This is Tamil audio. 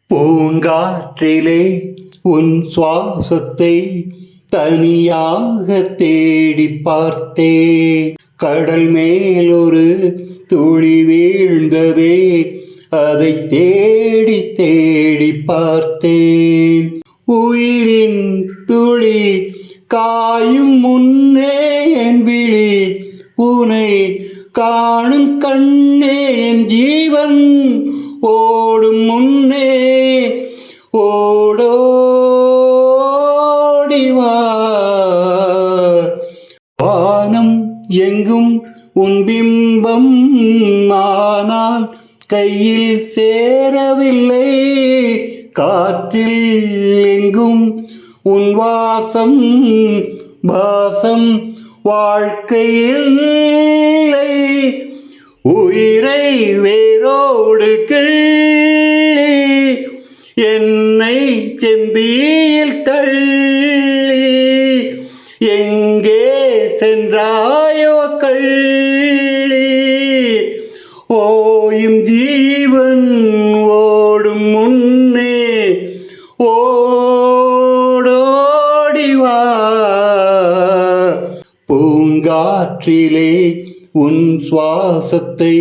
பூங்காற்றிலே உன் சுவாசத்தை தனியாக தேடி பார்த்தே. கடல் மேலொரு துளி வீழ்ந்ததே, அதை தேடி தேடி பார்த்தேன். உயிரின் துளி காயும் முன்னே என் விழி உனை காணும் கண்ணே. என் ஜீவன் ஓடும் முன்னே ஓடோடிவா. வானம் எங்கும் உன் பிம்பம், ஆனால் கையில் சேரவில்லை. காற்றில் எங்கும் உன் வாசம், பாசம் வாழ்க்கையில் இல்லை. உயிரை வேரோடு கிள்ளி என்னை செந்தியில் தள்ளி எங்கே சென்றாயோ கள்ளி. ஓயும் ஜீவன் ஓடும் முன்னே ஓடோடிவா. பூங்காற்றிலே உன் சுவாசத்தை